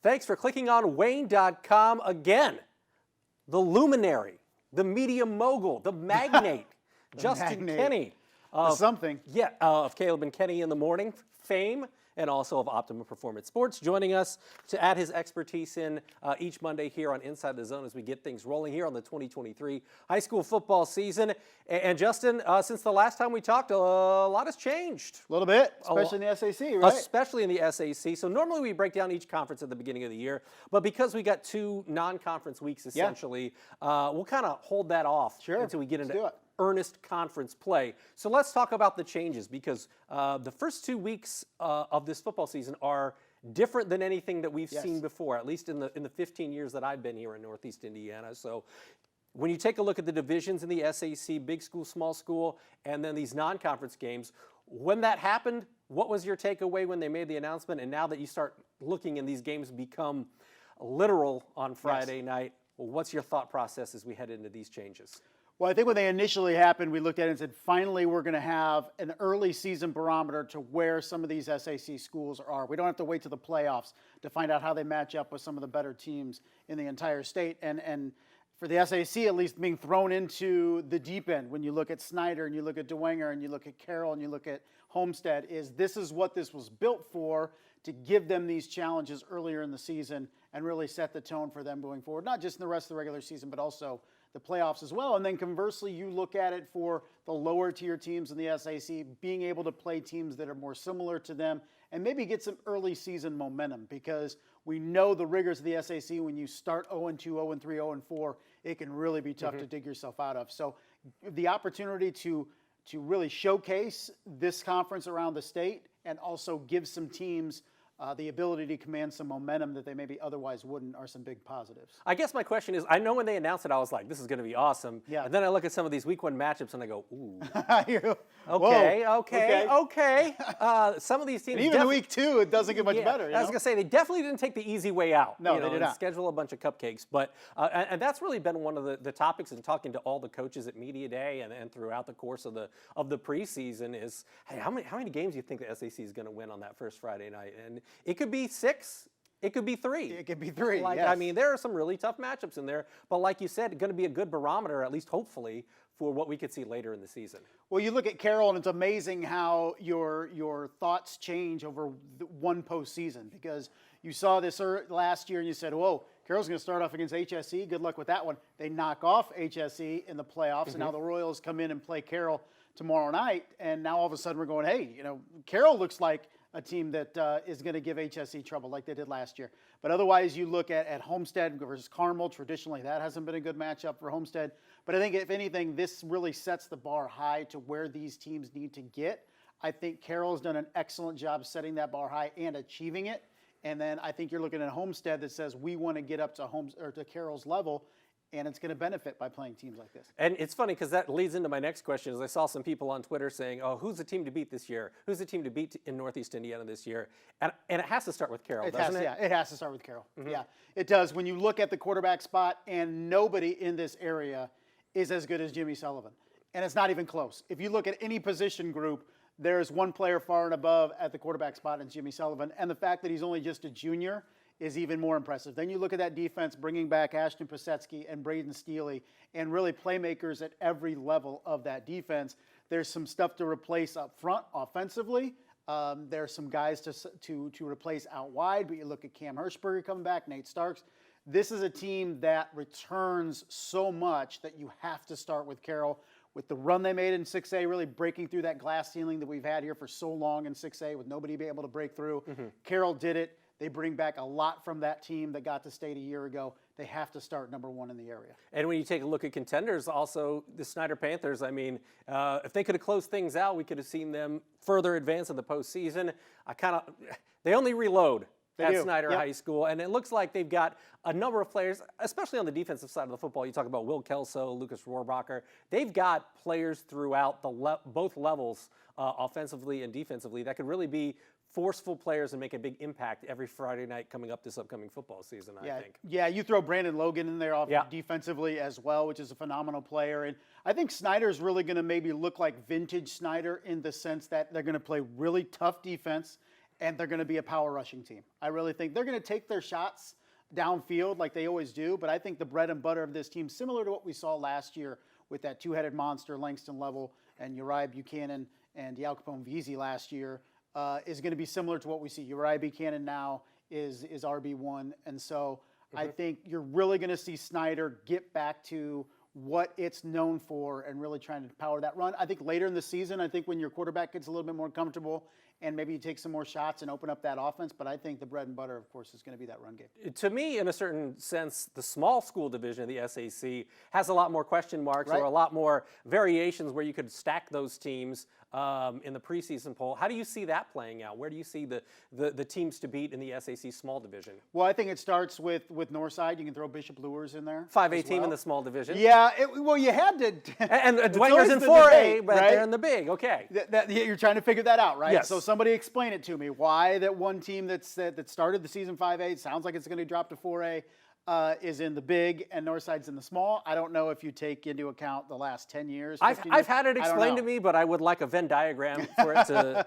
Thanks for clicking on Wayne.com again. The luminary, the media mogul, the magnate, Justin magnate. Kenny. Something. Yeah, of Caleb and Kenny in the Morning fame, and also of Optimum Performance Sports, joining us to add his expertise in each Monday here on Inside the Zone as we get things rolling here on the 2023 high school football season. And Justin, since the last time we talked, a lot has changed. A little bit, especially in the SAC, right? Especially in the SAC. So normally we break down each conference at the beginning of the year, but because we got two non-conference weeks essentially, we'll kind of hold that off until we get into earnest conference play. So let's talk about the changes, because the first 2 weeks of this football season are different than anything that we've seen before, at least in the 15 years that I've been here in Northeast Indiana. So when you take a look at the divisions in the SAC, big school, small school, and then these non-conference games, when that happened, what was your takeaway when they made the announcement? And now that you start looking and these games become literal on Friday night, what's your thought process as we head into these changes? Well, I think when they initially happened, we looked at it and said, finally, we're going to have an early season barometer to where some of these SAC schools are. We don't have to wait to the playoffs to find out how they match up with some of the better teams in the entire state. And for the SAC, at least, being thrown into the deep end, when you look at Snyder and you look at Dwenger and you look at Carroll and you look at Homestead, this is what this was built for, to give them these challenges earlier in the season and really set the tone for them going forward, not just in the rest of the regular season, but also the playoffs as well. And then conversely, you look at it for the lower tier teams in the SAC, being able to play teams that are more similar to them and maybe get some early season momentum, because we know the rigors of the SAC, when you start 0-2, 0-3, 0-4, it can really be tough to dig yourself out of. So the opportunity to really showcase this conference around the state and also give some teams the ability to command some momentum that they maybe otherwise wouldn't are some big positives. I guess my question is, I know when they announced it, I was like, this is going to be awesome. Yeah. And then I look at some of these week one matchups and I go, ooh. Okay. Some of these teams. And even in week two, it doesn't get much better. I was going to say, they definitely didn't take the easy way out. No, they did not. Schedule a bunch of cupcakes. But and that's really been one of the topics in talking to all the coaches at Media Day and throughout the course of the preseason is, hey, how many games do you think the SAC is going to win on that first Friday night? And it could be 6. It could be 3. It could be 3, yes. I mean, there are some really tough matchups in there. But like you said, it's going to be a good barometer, at least hopefully, for what we could see later in the season. Well, you look at Carroll, and it's amazing how your thoughts change over one postseason, because you saw this last year and you said, whoa, Carroll's going to start off against HSE. Good luck with that one. They knock off HSE in the playoffs, and now the Royals come in and play Carroll tomorrow night, and now all of a sudden we're going, hey, Carroll looks like a team that is going to give HSE trouble like they did last year. But otherwise, you look at Homestead versus Carmel. Traditionally, that hasn't been a good matchup for Homestead. But I think, if anything, this really sets the bar high to where these teams need to get. I think Carroll's done an excellent job setting that bar high and achieving it. And then I think you're looking at Homestead that says we want to get up to Carroll's level, and it's going to benefit by playing teams like this. And it's funny, because that leads into my next question. Is I saw some people on Twitter saying, oh, who's the team to beat this year? Who's the team to beat in Northeast Indiana this year? And it has to start with Carroll, doesn't it? Yeah, it has to start with Carroll. Yeah, it does. When you look at the quarterback spot, and nobody in this area is as good as Jimmy Sullivan. And it's not even close. If you look at any position group, there's one player far and above at the quarterback spot, and Jimmy Sullivan. And the fact that he's only just a junior is even more impressive. Then you look at that defense, bringing back Ashton Pasetsky and Braden Steely, and really playmakers at every level of that defense. There's some stuff to replace up front offensively. There's some guys to replace out wide, but you look at Cam Hirschberger coming back, Nate Starks. This is a team that returns so much that you have to start with Carroll. With the run they made in 6A, really breaking through that glass ceiling that we've had here for so long in 6A with nobody being able to break through. Carroll did it. They bring back a lot from that team that got to state a year ago. They have to start number 1 in the area. And when you take a look at contenders, also the Snyder Panthers, I mean, if they could have closed things out, we could have seen them further advance in the postseason. They only reload at Snyder High School, and it looks like they've got a number of players, especially on the defensive side of the football. You talk about Will Kelso, Lucas Rohrbacher. They've got players throughout both levels, offensively and defensively, that could really be forceful players and make a big impact every Friday night coming up this upcoming football season, I think. Yeah, you throw Brandon Logan in there defensively as well, which is a phenomenal player. And I think Snyder's really going to maybe look like vintage Snyder in the sense that they're going to play really tough defense and they're going to be a power rushing team. I really think they're going to take their shots downfield like they always do, but I think the bread and butter of this team, similar to what we saw last year with that two-headed monster, Langston Level and Uriah Buchanan and Dialcapone Veezy last year, is going to be similar to what we see. Uriah Buchanan now is RB1, and so I think you're really going to see Snyder get back to what it's known for and really trying to power that run. I think later in the season, I think when your quarterback gets a little bit more comfortable and maybe you take some more shots and open up that offense, but I think the bread and butter, of course, is going to be that run game. To me, in a certain sense, the small school division of the SAC has a lot more question marks or a lot more variations where you could stack those teams in the preseason poll. How do you see that playing out? Where do you see the teams to beat in the SAC small division? Well, I think it starts with Northside. You can throw Bishop Luers in there. 5A team in the small division. Yeah, well, you had to. And Dwanger's in 4A, but they're in the big. Okay. You're trying to figure that out, right? Yes. So somebody explain it to me. Why that one team that started the season 5A, sounds like it's going to drop to 4A, is in the big and Northside's in the small. I don't know if you take into account the last 10 years. I've had it explained to me, but I would like a Venn diagram for it to.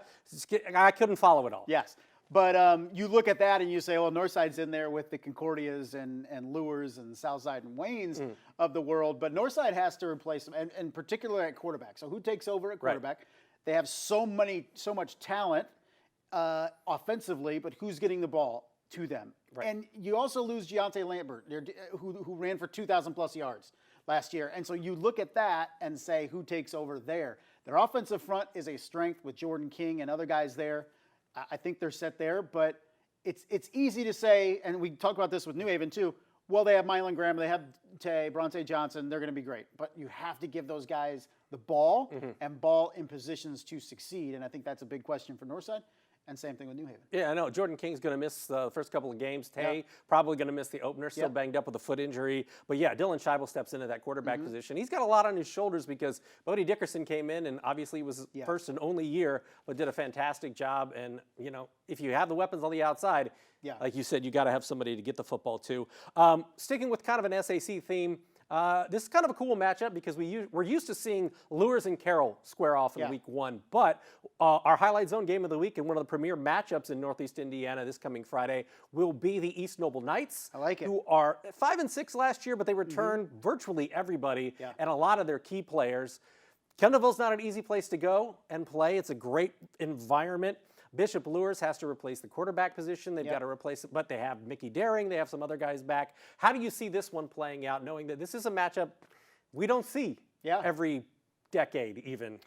I couldn't follow it all. Yes. But you look at that and you say, well, Northside's in there with the Concordias and Luers and Southside and Waynes of the world. But Northside has to replace them, and particularly at quarterback. So who takes over at quarterback? Right. They have so much talent offensively, but who's getting the ball to them? Right. And you also lose Giante Lambert, who ran for 2,000 plus yards last year. And so you look at that and say, who takes over there? Their offensive front is a strength with Jordan King and other guys there. I think they're set there, but it's easy to say, and we talk about this with New Haven too, well, they have Mylan Graham, they have Bronte Johnson, they're going to be great. But you have to give those guys the ball and ball in positions to succeed, and I think that's a big question for Northside. And same thing with New Haven. Yeah, I know. Jordan King's going to miss the first couple of games. Tay probably going to miss the opener, still banged up with a foot injury. But yeah, Dylan Scheibel steps into that quarterback position. He's got a lot on his shoulders because Bodie Dickerson came in and obviously was first and only year, but did a fantastic job. And, you know, if you have the weapons on the outside, like you said, you got to have somebody to get the football to. Sticking with kind of an SAC theme, this is kind of a cool matchup because we're used to seeing Luers and Carroll square off in week one. But our highlight zone game of the week and one of the premier matchups in Northeast Indiana this coming Friday will be the East Noble Knights. I like it. Who are 5-6 last year, but they returned virtually everybody and a lot of their key players. Kendallville's not an easy place to go and play. It's a great environment. Bishop Luers has to replace the quarterback position. They've got to replace it, but they have Mickey Daring. They have some other guys back. How do you see this one playing out, knowing that this is a matchup we don't see every decade even?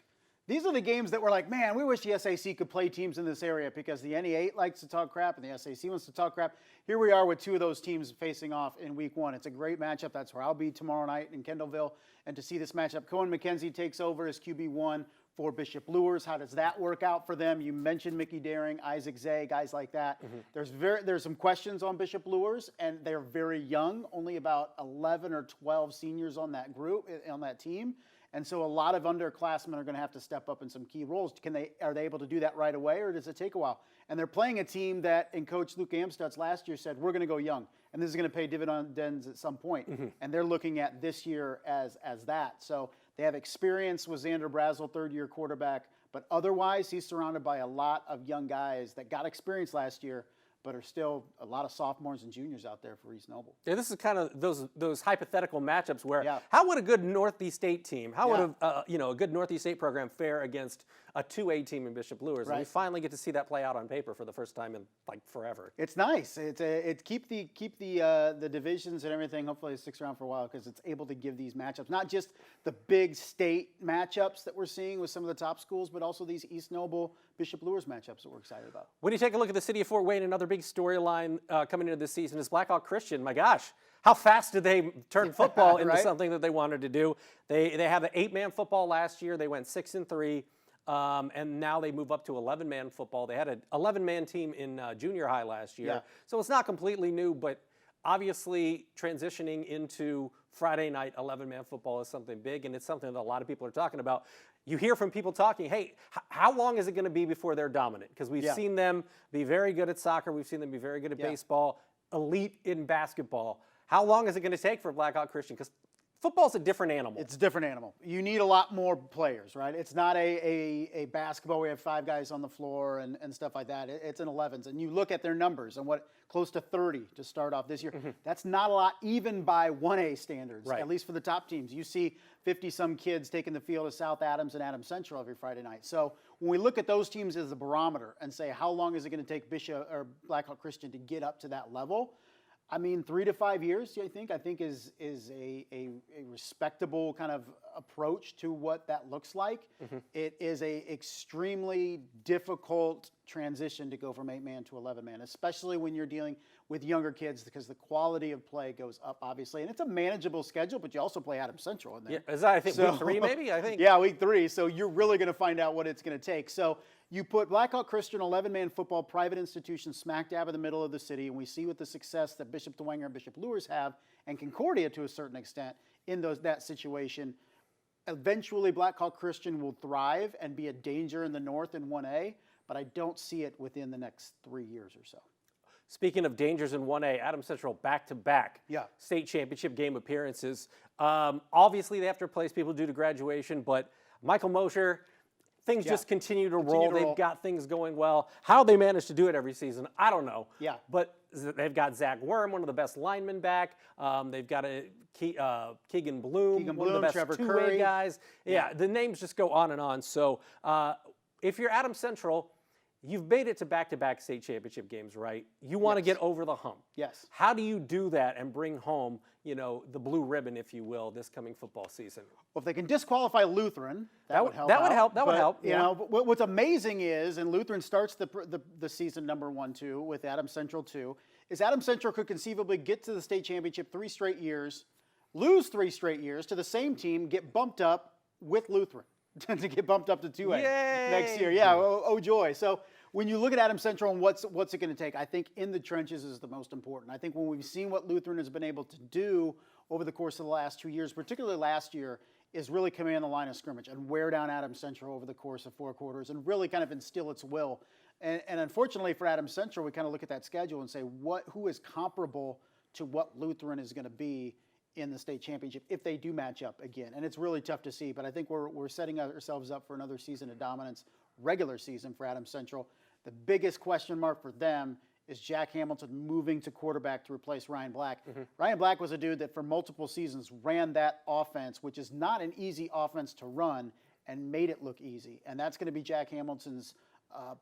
These are the games that we're like, man, we wish the SAC could play teams in this area because the NE8 likes to talk crap and the SAC wants to talk crap. Here we are with two of those teams facing off in week one. It's a great matchup. That's where I'll be tomorrow night in Kendallville. And to see this matchup, Cohen McKenzie takes over as QB1 for Bishop Luers. How does that work out for them? You mentioned Mickey Daring, Isaac Zay, guys like that. There's some questions on Bishop Luers, and they're very young, only about 11 or 12 seniors on that group, on that team. And so a lot of underclassmen are going to have to step up in some key roles. Are they able to do that right away, or does it take a while? And they're playing a team that, and Coach Luke Amstutz last year said, we're going to go young, and this is going to pay dividends at some point. And they're looking at this year as that. So they have experience with Xander Brazel, third-year quarterback, but otherwise he's surrounded by a lot of young guys that got experience last year, but are still a lot of sophomores and juniors out there for East Noble. Yeah, this is kind of those hypothetical matchups where how would a good Northeast State team, how would a good Northeast State program fare against a 2A team in Bishop Luers? And we finally get to see that play out on paper for the first time in like forever. It's nice. It keep the divisions and everything. Hopefully it sticks around for a while because it's able to give these matchups, not just the big state matchups that we're seeing with some of the top schools, but also these East Noble Bishop Luers matchups that we're excited about. When you take a look at the city of Fort Wayne, another big storyline coming into this season is Blackhawk Christian. My gosh, how fast did they turn football into something that they wanted to do? They had an 8-man football last year. They went 6-3. And now they move up to 11-man football. They had an 11-man team in junior high last year. So it's not completely new, but obviously transitioning into Friday night 11-man football is something big, and it's something that a lot of people are talking about. You hear from people talking, hey, how long is it going to be before they're dominant? Because we've seen them be very good at soccer. We've seen them be very good at baseball, elite in basketball. How long is it going to take for Blackhawk Christian? Because Football's a different animal. It's a different animal. You need a lot more players, right? It's not a basketball where you have 5 guys on the floor and stuff like that. It's an 11s. And you look at their numbers and what close to 30 to start off this year. That's not a lot even by 1A standards, at least for the top teams. You see 50-some kids taking the field of South Adams and Adams Central every Friday night. So when we look at those teams as the barometer and say how long is it going to take Bishop or Blackhawk Christian to get up to that level, I mean, 3 to 5 years, I think is a respectable kind of approach to what that looks like. It is a extremely difficult transition to go from 8-man to 11-man, especially when you're dealing with younger kids because the quality of play goes up, obviously. And it's a manageable schedule, but you also play Adams Central in there. Yeah, is that, I think, week 3 maybe? I think. Yeah, week 3. So you're really going to find out what it's going to take. So you put Blackhawk Christian, 11-man football, private institution, smack dab in the middle of the city, and we see with the success that Bishop DeWanger and Bishop Luers have, and Concordia to a certain extent, in that situation. Eventually, Blackhawk Christian will thrive and be a danger in the north in 1A, but I don't see it within the next 3 years or so. Speaking of dangers in 1A, Adams Central back-to-back state championship game appearances. Obviously, they have to replace people due to graduation, but Michael Mosher, things just continue to roll. They've got things going well. How they manage to do it every season, I don't know. But they've got Zach Worm, one of the best linemen back. They've got Keegan Bloom, one of the best Trevor two-way Curry. guys. Yeah, the names just go on and on. So if you're Adams Central, you've made it to back-to-back state championship games, right? You want to get over the hump. Yes. How do you do that and bring home, the blue ribbon, if you will, this coming football season? Well, if they can disqualify Lutheran, that would help. That would help. That would help. You know, what's amazing is, and Lutheran starts the season number 1-2 with Adams Central 2, is Adams Central could conceivably get to the state championship 3 straight years, lose 3 straight years to the same team, get bumped up with Lutheran to get bumped up to 2A next year. Yeah, oh joy. So when you look at Adams Central and what's it going to take, I think in the trenches is the most important. I think when we've seen what Lutheran has been able to do over the course of the last 2 years, particularly last year, is really command the line of scrimmage and wear down Adams Central over the course of 4 quarters and really kind of instill its will. And unfortunately for Adams Central, we kind of look at that schedule and say, who is comparable to what Lutheran is going to be in the state championship if they do match up again. And it's really tough to see, but I think we're setting ourselves up for another season of dominance, regular season for Adams Central. The biggest question mark for them is Jack Hamilton moving to quarterback to replace Ryan Black. Ryan Black was a dude that for multiple seasons ran that offense, which is not an easy offense to run, and made it look easy. And that's going to be Jack Hamilton's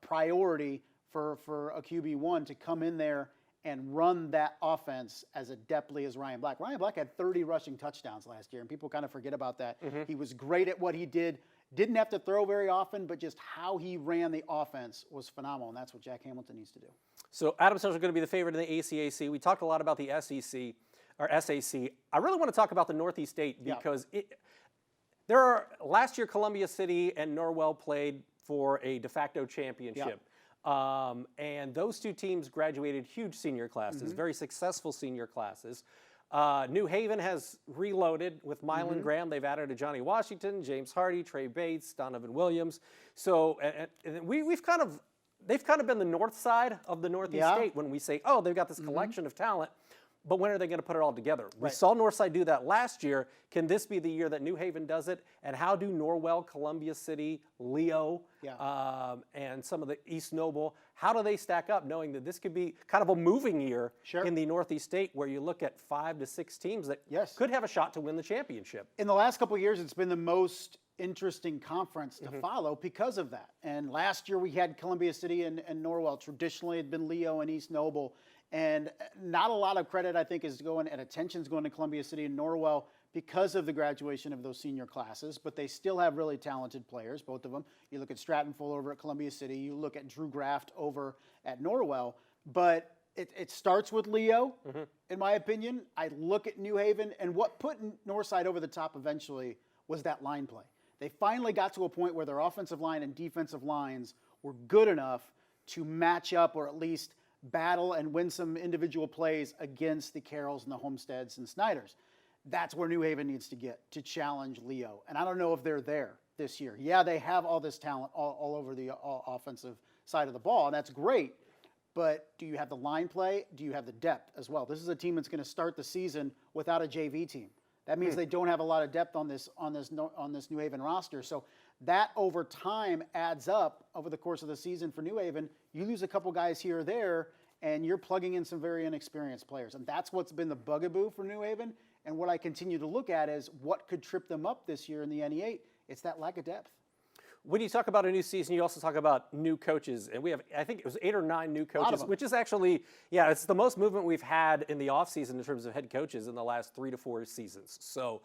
priority for a QB1 to come in there and run that offense as adeptly as Ryan Black. Ryan Black had 30 rushing touchdowns last year, and people kind of forget about that. He was great at what he did. Didn't have to throw very often, but just how he ran the offense was phenomenal, and that's what Jack Hamilton needs to do. So Adams Central is going to be the favorite in the ACAC. We talked a lot about the SEC or SAC. I really want to talk about the Northeast State because last year Columbia City and Norwell played for a de facto championship. And those 2 teams graduated huge senior classes, very successful senior classes. New Haven has reloaded with Mylan Graham. They've added a Johnny Washington, James Hardy, Trey Bates, Donovan Williams. So and they've kind of been the north side of the Northeast State when we say, oh, they've got this collection of talent. But when are they going to put it all together? We saw Northside do that last year. Can this be the year that New Haven does it? And how do Norwell, Columbia City, Leo, and some of the East Noble, how do they stack up knowing that this could be kind of a moving year in the Northeast State where you look at 5 to 6 teams that could have a shot to win the championship? In the last couple of years, it's been the most interesting conference to follow because of that. And last year we had Columbia City and Norwell. Traditionally, it had been Leo and East Noble. And not a lot of credit, I think, is going and attention's going to Columbia City and Norwell because of the graduation of those senior classes. But they still have really talented players, both of them. You look at Stratton Full over at Columbia City. You look at Drew Graft over at Norwell. But it starts with Leo, in my opinion. I look at New Haven, and what put Northside over the top eventually was that line play. They finally got to a point where their offensive line and defensive lines were good enough to match up or at least battle and win some individual plays against the Carrolls and the Homesteads and Snyders. That's where New Haven needs to get to challenge Leo. And I don't know if they're there this year. Yeah, they have all this talent all over the offensive side of the ball, and that's great. But do you have the line play? Do you have the depth as well? This is a team that's going to start the season without a JV team. That means they don't have a lot of depth on this New Haven roster. So that over time adds up over the course of the season for New Haven. You lose a couple guys here or there, and you're plugging in some very inexperienced players. And that's what's been the bugaboo for New Haven. And what I continue to look at is what could trip them up this year in the NE8. It's that lack of depth. When you talk about a new season, you also talk about new coaches. And we have, I think it was 8 or 9 new coaches, which is actually, it's the most movement we've had in the offseason in terms of head coaches in the last 3 to 4 seasons. So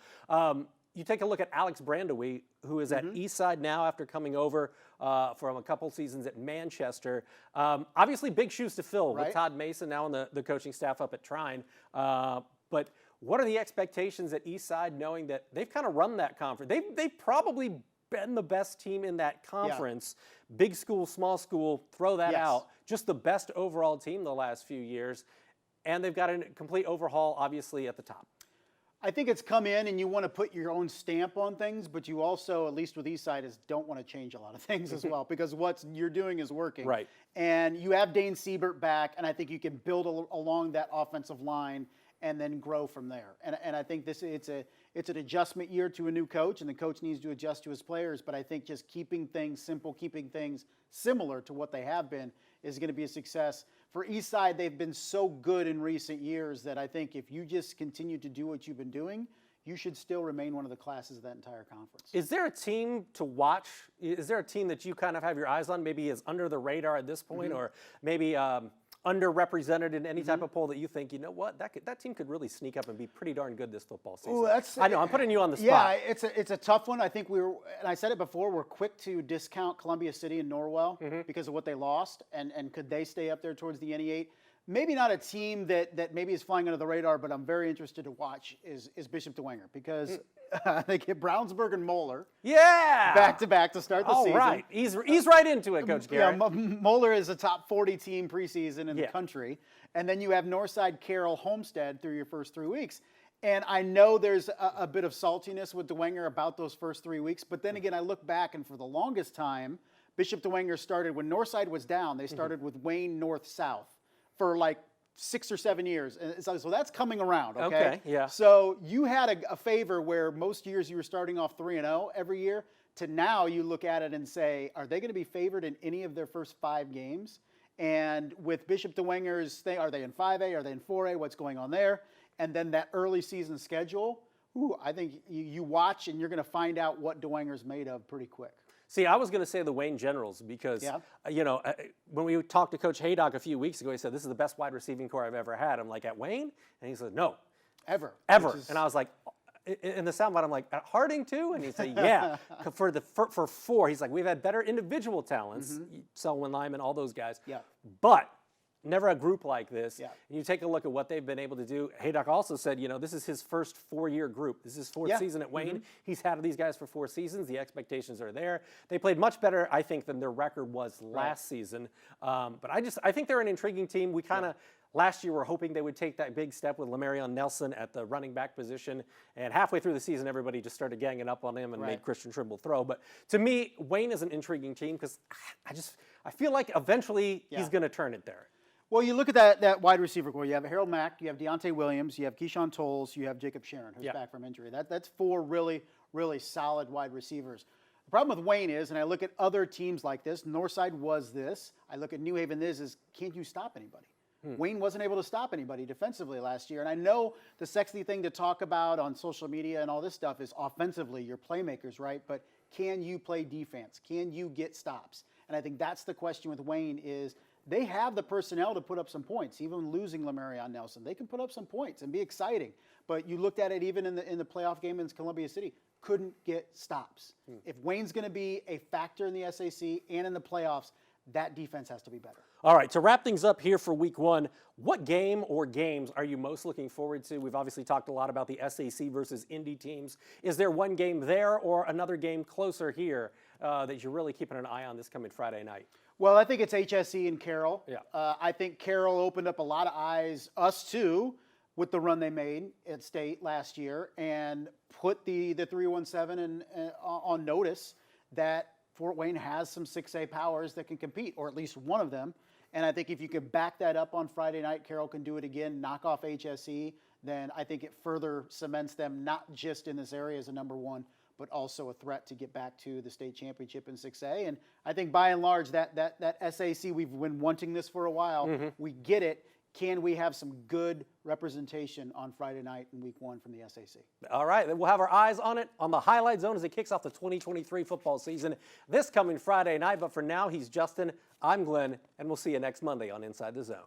you take a look at Alex Brandewy, who is at Eastside now after coming over from a couple seasons at Manchester. Obviously, big shoes to fill with Todd Mason now on the coaching staff up at Trine. But what are the expectations at Eastside, knowing that they've kind of run that conference? They've probably been the best team in that conference. Big school, small school, throw that out. Just the best overall team the last few years. And they've got a complete overhaul, obviously, at the top. I think it's come in and you want to put your own stamp on things, but you also, at least with Eastside, don't want to change a lot of things as well, because what you're doing is working. Right. And you have Dane Siebert back, and I think you can build along that offensive line and then grow from there. And I think it's an adjustment year to a new coach, and the coach needs to adjust to his players. But I think just keeping things simple, keeping things similar to what they have been is going to be a success. For Eastside, they've been so good in recent years that I think if you just continue to do what you've been doing, you should still remain one of the classes of that entire conference. Is there a team to watch? Is there a team that you kind of have your eyes on, maybe is under the radar at this point, or maybe underrepresented in any type of poll that you think, you know what, that team could really sneak up and be pretty darn good this football season? Ooh, I know, I'm putting you on the spot. Yeah, it's a tough one. I think and I said it before, we're quick to discount Columbia City and Norwell because of what they lost, and could they stay up there towards the NE8? Maybe not a team that maybe is flying under the radar, but I'm very interested to watch is Bishop DeWenger, because they get Brownsburg and Moeller back to back to start the season. All right, ease right into it, Coach Garrett. Yeah, Moeller is a top 40 team preseason in the country, and then you have Northside, Carroll, Homestead through your first 3 weeks. And I know there's a bit of saltiness with DeWenger about those first 3 weeks, but then again, I look back, and for the longest time, Bishop DeWenger started, when Northside was down, they started with Wayne North-South for like 6 or 7 years. And so that's coming around, okay? Yeah. So you had a favor where most years you were starting off 3-0 every year, to now you look at it and say, are they going to be favored in any of their first 5 games? And with Bishop DeWenger's thing, are they in 5A? Are they in 4A? What's going on there? And then that early season schedule, I think you watch and you're going to find out what DeWenger's made of pretty quick. See, I was going to say the Wayne Generals because, when we talked to Coach Haydock a few weeks ago, he said, this is the best wide receiving core I've ever had. I'm like, at Wayne? And he said, no. Ever. And I was like, in the soundbite, I'm like, at Harding too? And he said, yeah. For 4, he's like, we've had better individual talents, Selwyn Lyman, all those guys. Yeah. But never a group like this. Yeah. And you take a look at what they've been able to do. Haydock also said, this is his first 4-year group. This is his 4th season at Wayne. He's had these guys for 4 seasons. The expectations are there. They played much better, I think, than their record was last season. But I think they're an intriguing team. We kind of, last year, were hoping they would take that big step with Lamarion Nelson at the running back position. And halfway through the season, everybody just started ganging up on him and made Christian Trimble throw. But to me, Wayne is an intriguing team because I feel like eventually he's going to turn it there. Well, you look at that wide receiver core. You have Harold Mack, you have Deontay Williams, you have Keyshawn Tolles, you have Jacob Sharon, who's back from injury. That's 4 really, really solid wide receivers. The problem with Wayne is, and I look at other teams like this, Northside was this, I look at New Haven is can't you stop anybody? Wayne wasn't able to stop anybody defensively last year. And I know the sexy thing to talk about on social media and all this stuff is offensively, your playmakers, right? But can you play defense? Can you get stops? And I think that's the question with Wayne is, they have the personnel to put up some points. Even losing Lamarion Nelson, they can put up some points and be exciting. But you looked at it even in the playoff game against Columbia City, couldn't get stops. If Wayne's going to be a factor in the SAC and in the playoffs, that defense has to be better. All right, to wrap things up here for week 1, what game or games are you most looking forward to? We've obviously talked a lot about the SAC versus Indy teams. Is there one game there or another game closer here that you're really keeping an eye on this coming Friday night? Well, I think it's HSE and Carroll. Yeah. I think Carroll opened up a lot of eyes, us too, with the run they made at State last year and put the 317 on notice that Fort Wayne has some 6A powers that can compete, or at least one of them. And I think if you can back that up on Friday night, Carroll can do it again, knock off HSE, then I think it further cements them not just in this area as a number one, but also a threat to get back to the state championship in 6A. And I think by and large, that SAC, we've been wanting this for a while. We get it. Can we have some good representation on Friday night in week 1 from the SAC? All right, then we'll have our eyes on it on the Highlight Zone as it kicks off the 2023 football season this coming Friday night. But for now, he's Justin, I'm Glenn, and we'll see you next Monday on Inside the Zone.